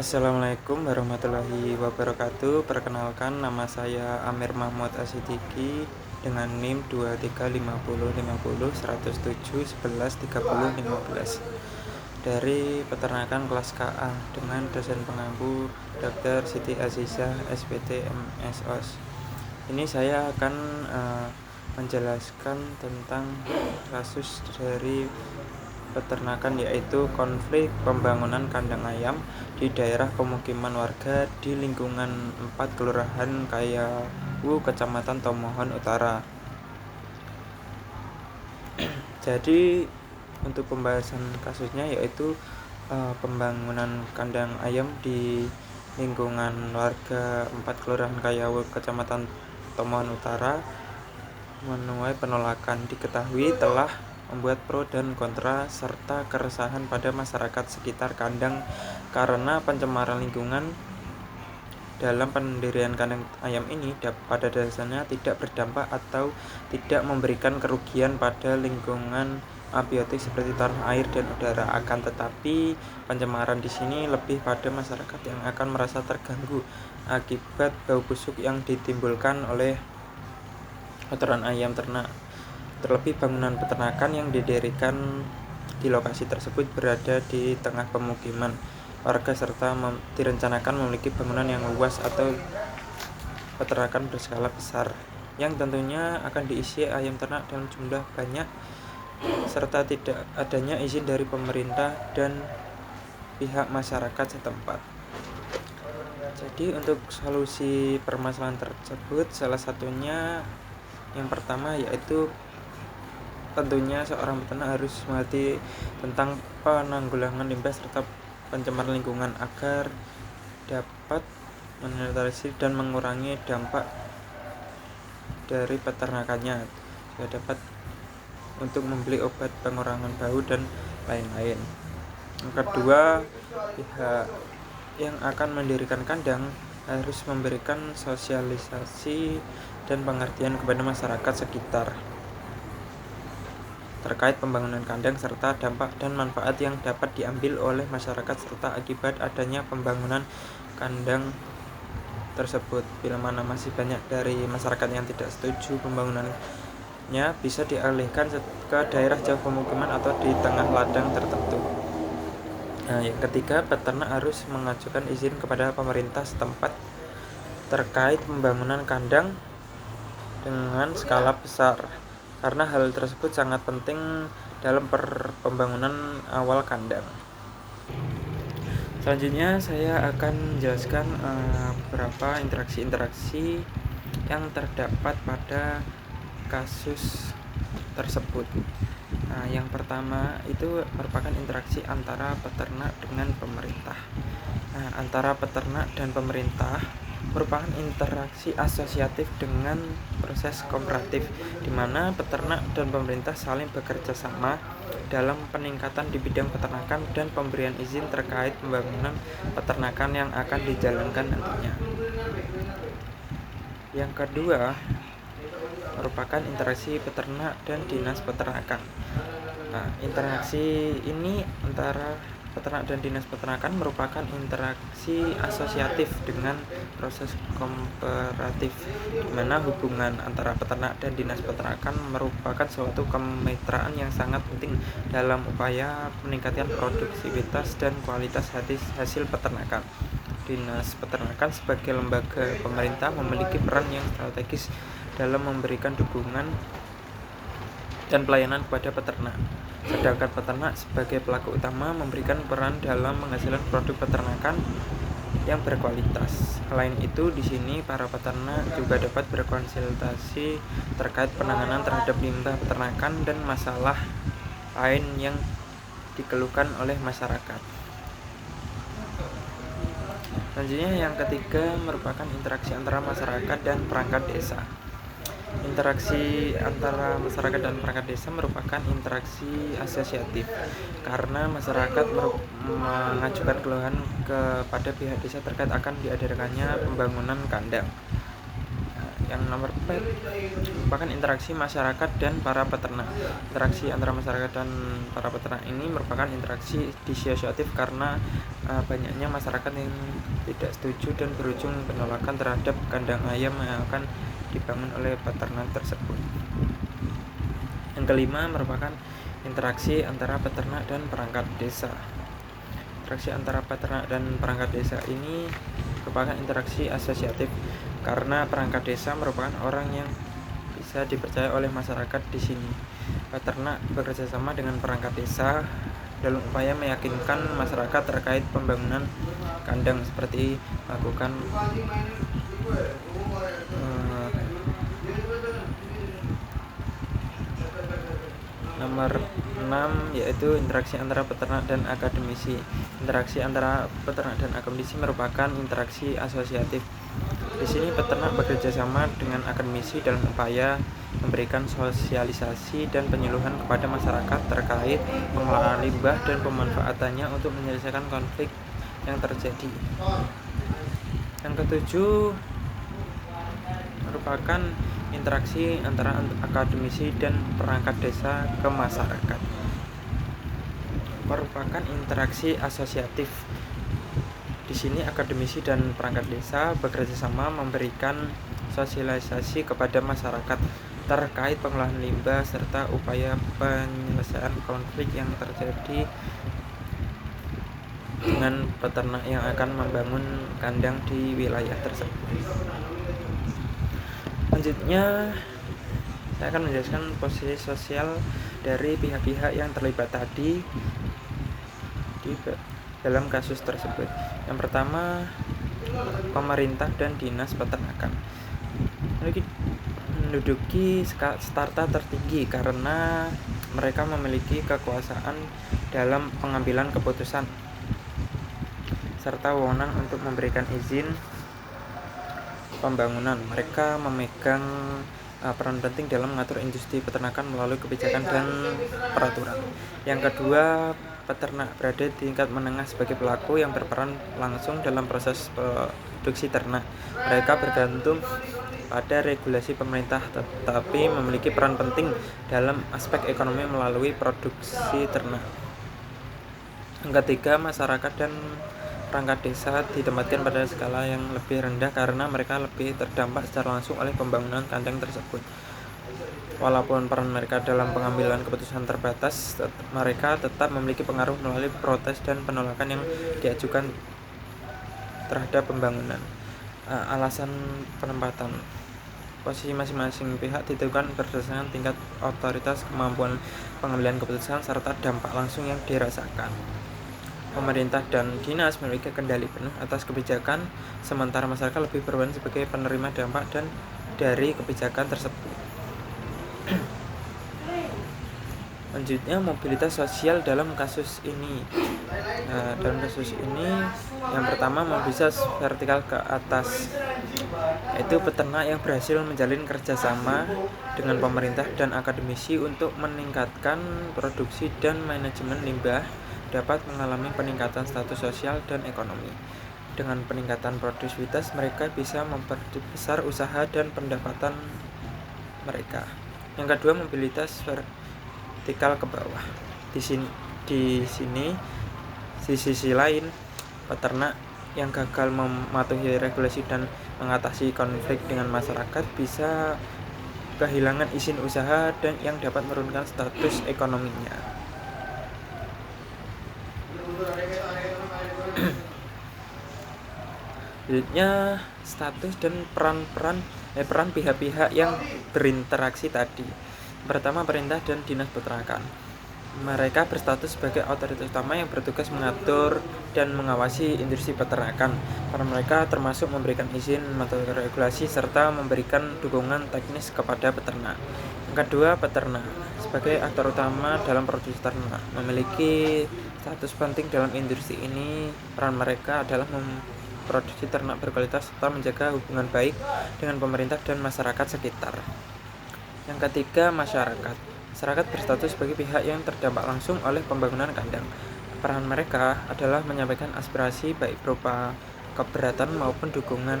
Assalamualaikum warahmatullahi wabarakatuh. Perkenalkan, nama saya Amir Mahmud Asidiki dengan NIM 235050 107 11 30 15 dari peternakan kelas KA dengan dosen pengampu Dr. Siti Azizah SPT MSOS. Ini saya akan menjelaskan tentang kasus dari peternakan, yaitu konflik pembangunan kandang ayam di daerah pemukiman warga di lingkungan 4 Kelurahan Kayawu, Kecamatan Tomohon Utara. Jadi untuk pembahasan kasusnya yaitu pembangunan kandang ayam di lingkungan warga 4 Kelurahan Kayawu, Kecamatan Tomohon Utara menuai penolakan. Diketahui telah membuat pro dan kontra serta keresahan pada masyarakat sekitar kandang karena pencemaran lingkungan dalam pendirian kandang ayam ini pada dasarnya tidak berdampak atau tidak memberikan kerugian pada lingkungan abiotik seperti tanah air dan udara. Akan tetapi pencemaran di sini lebih pada masyarakat yang akan merasa terganggu akibat bau busuk yang ditimbulkan oleh kotoran ayam ternak. Terlebih bangunan peternakan yang didirikan di lokasi tersebut berada di tengah pemukiman warga serta direncanakan memiliki bangunan yang luas atau peternakan berskala besar yang tentunya akan diisi ayam ternak dalam jumlah banyak serta tidak adanya izin dari pemerintah dan pihak masyarakat setempat. Jadi untuk solusi permasalahan tersebut salah satunya yang pertama yaitu tentunya seorang peternak harus mengerti tentang penanggulangan limbah serta pencemaran lingkungan agar dapat menetralisir dan mengurangi dampak dari peternakannya, juga dapat untuk membeli obat pengurangan bau dan lain-lain. Yang kedua, pihak yang akan mendirikan kandang harus memberikan sosialisasi dan pengertian kepada masyarakat sekitar terkait pembangunan kandang serta dampak dan manfaat yang dapat diambil oleh masyarakat serta akibat adanya pembangunan kandang tersebut. Bila mana masih banyak dari masyarakat yang tidak setuju pembangunannya, bisa dialihkan ke daerah jauh pemukiman atau di tengah ladang tertentu. Yang ketiga, peternak harus mengajukan izin kepada pemerintah setempat terkait pembangunan kandang dengan skala besar, karena hal tersebut sangat penting dalam pembangunan awal kandang. Selanjutnya saya akan menjelaskan beberapa interaksi yang terdapat pada kasus tersebut. Yang pertama itu merupakan interaksi antara peternak dengan pemerintah. Antara peternak dan pemerintah merupakan interaksi asosiatif dengan proses kooperatif, di mana peternak dan pemerintah saling bekerja sama dalam peningkatan di bidang peternakan dan pemberian izin terkait pembangunan peternakan yang akan dijalankan nantinya. Yang kedua merupakan interaksi peternak dan dinas peternakan. Interaksi ini antara peternak dan dinas peternakan merupakan interaksi asosiatif dengan proses kooperatif, di mana hubungan antara peternak dan dinas peternakan merupakan suatu kemitraan yang sangat penting dalam upaya meningkatkan produktivitas dan kualitas hasil peternakan. Dinas peternakan sebagai lembaga pemerintah memiliki peran yang strategis dalam memberikan dukungan dan pelayanan kepada peternak, sedangkan peternak sebagai pelaku utama memberikan peran dalam menghasilkan produk peternakan yang berkualitas. Selain itu, di sini para peternak juga dapat berkonsultasi terkait penanganan terhadap limbah peternakan dan masalah lain yang dikeluhkan oleh masyarakat. Selanjutnya yang ketiga merupakan interaksi antara masyarakat dan perangkat desa. Interaksi antara masyarakat dan perangkat desa merupakan interaksi asosiatif karena masyarakat mengajukan keluhan kepada pihak desa terkait akan diadakannya pembangunan kandang. Yang nomor 4 merupakan interaksi masyarakat dan para peternak. Interaksi antara masyarakat dan para peternak ini merupakan interaksi disosiatif karena banyaknya masyarakat yang tidak setuju dan berujung penolakan terhadap kandang ayam yang akan dibangun oleh peternak tersebut. Yang kelima merupakan interaksi antara peternak dan perangkat desa. Interaksi antara peternak dan perangkat desa ini merupakan interaksi asosiatif karena perangkat desa merupakan orang yang bisa dipercaya oleh masyarakat di sini. Peternak bekerja sama dengan perangkat desa dalam upaya meyakinkan masyarakat terkait pembangunan kandang, seperti melakukan nomor 6 yaitu interaksi antara peternak dan akademisi. Interaksi antara peternak dan akademisi merupakan interaksi asosiatif. Di sini peternak bekerja sama dengan akademisi dalam upaya memberikan sosialisasi dan penyuluhan kepada masyarakat terkait pengelolaan limbah dan pemanfaatannya untuk menyelesaikan konflik yang terjadi. Yang ketujuh merupakan interaksi antara akademisi dan perangkat desa ke masyarakat. Merupakan interaksi asosiatif. Di sini akademisi dan perangkat desa bekerja sama memberikan sosialisasi kepada masyarakat terkait pengolahan limbah serta upaya penyelesaian konflik yang terjadi dengan peternak yang akan membangun kandang di wilayah tersebut. Selanjutnya saya akan menjelaskan posisi sosial dari pihak-pihak yang terlibat tadi dalam kasus tersebut. Yang pertama, pemerintah dan dinas peternakan menduduki strata tertinggi karena mereka memiliki kekuasaan dalam pengambilan keputusan serta wewenang untuk memberikan izin pembangunan. Mereka memegang peran penting dalam mengatur industri peternakan melalui kebijakan dan peraturan. Yang kedua, peternak berada di tingkat menengah sebagai pelaku yang berperan langsung dalam proses produksi ternak. Mereka bergantung pada regulasi pemerintah tetapi memiliki peran penting dalam aspek ekonomi melalui produksi ternak. Yang ketiga, masyarakat dan perangkat desa ditempatkan pada skala yang lebih rendah karena mereka lebih terdampak secara langsung oleh pembangunan kandang tersebut. Walaupun peran mereka dalam pengambilan keputusan terbatas, mereka tetap memiliki pengaruh melalui protes dan penolakan yang diajukan terhadap pembangunan. Alasan penempatan posisi masing-masing pihak ditentukan berdasarkan tingkat otoritas, kemampuan pengambilan keputusan, serta dampak langsung yang dirasakan. Pemerintah dan dinas memiliki kendali penuh atas kebijakan, sementara masyarakat lebih berperan sebagai penerima dampak dan dari kebijakan tersebut. Lanjutnya, mobilitas sosial dalam kasus ini. Dalam kasus ini, yang pertama, mobilitas vertikal ke atas, yaitu peternak yang berhasil menjalin kerjasama dengan pemerintah dan akademisi untuk meningkatkan produksi dan manajemen limbah dapat mengalami peningkatan status sosial dan ekonomi. Dengan peningkatan produktivitas, mereka bisa memperbesar usaha dan pendapatan mereka. Yang kedua, mobilitas vertikal ke bawah. Di sisi lain, peternak yang gagal mematuhi regulasi dan mengatasi konflik dengan masyarakat bisa kehilangan izin usaha dan yang dapat menurunkan status ekonominya. Selanjutnya, status dan peran pihak-pihak yang berinteraksi tadi. Pertama, perintah dan dinas peternakan. Mereka berstatus sebagai otoritas utama yang bertugas mengatur dan mengawasi industri peternakan. Peran mereka termasuk memberikan izin, mengatur regulasi, serta memberikan dukungan teknis kepada peternak. Yang kedua, peternak sebagai aktor utama dalam produksi ternak memiliki status penting dalam industri ini. Peran mereka adalah memproduksi ternak berkualitas serta menjaga hubungan baik dengan pemerintah dan masyarakat sekitar. Yang ketiga, masyarakat. Masyarakat berstatus sebagai pihak yang terdampak langsung oleh pembangunan kandang. Peran mereka adalah menyampaikan aspirasi baik berupa keberatan maupun dukungan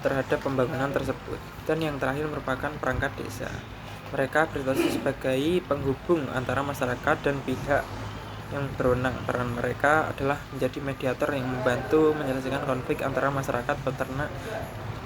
terhadap pembangunan tersebut. Dan yang terakhir merupakan perangkat desa. Mereka bertugas sebagai penghubung antara masyarakat dan pihak yang berwenang. Peran mereka adalah menjadi mediator yang membantu menyelesaikan konflik antara masyarakat, peternak,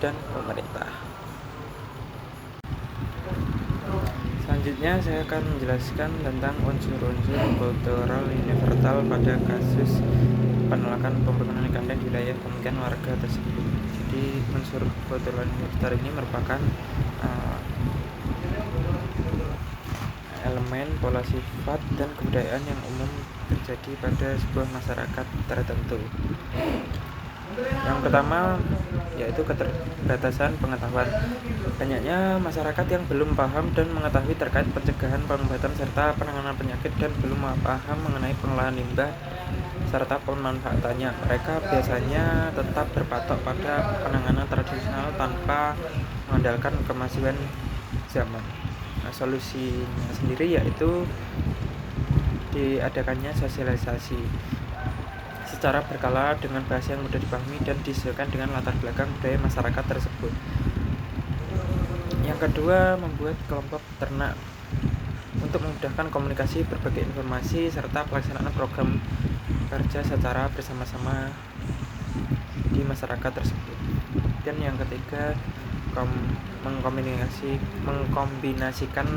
dan pemerintah. Selanjutnya saya akan menjelaskan tentang unsur-unsur kultural universal pada kasus penolakan pembangunan kandang di wilayah pemukiman warga tersebut. Jadi unsur kultural universal ini merupakan elemen, pola sifat, dan kebudayaan yang umum terjadi pada sebuah masyarakat tertentu. Yang pertama yaitu keterbatasan pengetahuan. Banyaknya masyarakat yang belum paham dan mengetahui terkait pencegahan, pengobatan, serta penanganan penyakit dan belum paham mengenai pengolahan limbah serta pemanfaatannya. Mereka biasanya tetap berpatok pada penanganan tradisional tanpa mengandalkan kemajuan zaman. Nah, solusinya sendiri yaitu diadakannya sosialisasi secara berkala dengan bahasa yang mudah dipahami dan disesuaikan dengan latar belakang budaya masyarakat tersebut. Yang kedua, membuat kelompok ternak untuk memudahkan komunikasi, berbagai informasi, serta pelaksanaan program kerja secara bersama-sama di masyarakat tersebut. Dan yang ketiga, mengkombinasikan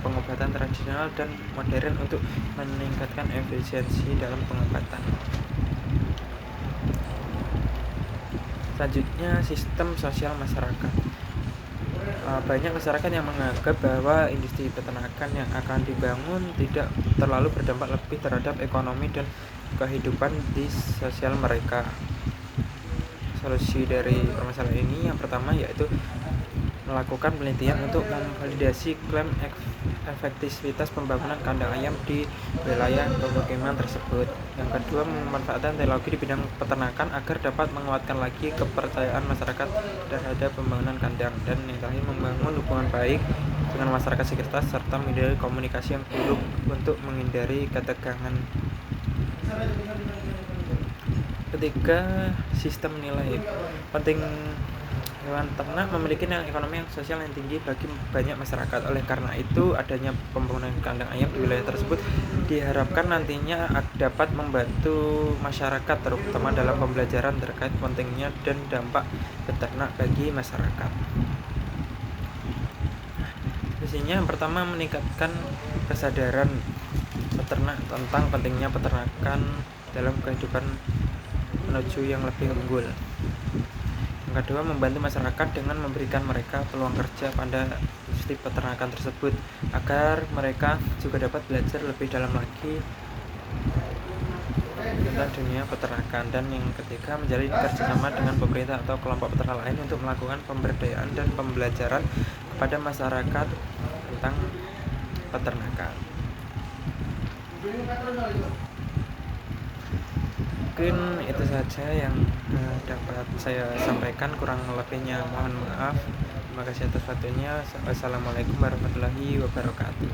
pengobatan tradisional dan modern untuk meningkatkan efisiensi dalam pengobatan. Selanjutnya, sistem sosial masyarakat. Banyak masyarakat yang menganggap bahwa industri peternakan yang akan dibangun tidak terlalu berdampak lebih terhadap ekonomi dan kehidupan di sosial mereka. Solusi dari permasalahan ini yang pertama yaitu melakukan penelitian untuk memvalidasi klaim efektivitas pembangunan kandang ayam di wilayah pemukiman tersebut. Yang kedua, memanfaatkan teknologi di bidang peternakan agar dapat menguatkan lagi kepercayaan masyarakat terhadap pembangunan kandang. Dan yang terakhir, membangun hubungan baik dengan masyarakat sekitar serta menghindari komunikasi yang buruk untuk menghindari ketegangan. Ketiga, sistem nilai. Penting hewan ternak memiliki nilai ekonomi yang sosial yang tinggi bagi banyak masyarakat. Oleh karena itu, adanya pembangunan kandang ayam di wilayah tersebut diharapkan nantinya dapat membantu masyarakat, terutama dalam pembelajaran terkait pentingnya dan dampak beternak bagi masyarakat. Isinya yang pertama, meningkatkan kesadaran peternak tentang pentingnya peternakan dalam kehidupan menuju yang lebih unggul. Yang kedua, membantu masyarakat dengan memberikan mereka peluang kerja pada industri peternakan tersebut agar mereka juga dapat belajar lebih dalam lagi tentang dunia peternakan. Dan yang ketiga, menjalin kerjasama dengan pemerintah atau kelompok peternak lain untuk melakukan pemberdayaan dan pembelajaran kepada masyarakat tentang peternakan. Mungkin itu saja yang dapat saya sampaikan, kurang lebihnya mohon maaf. Terima kasih atas waktunya. Wassalamualaikum warahmatullahi wabarakatuh.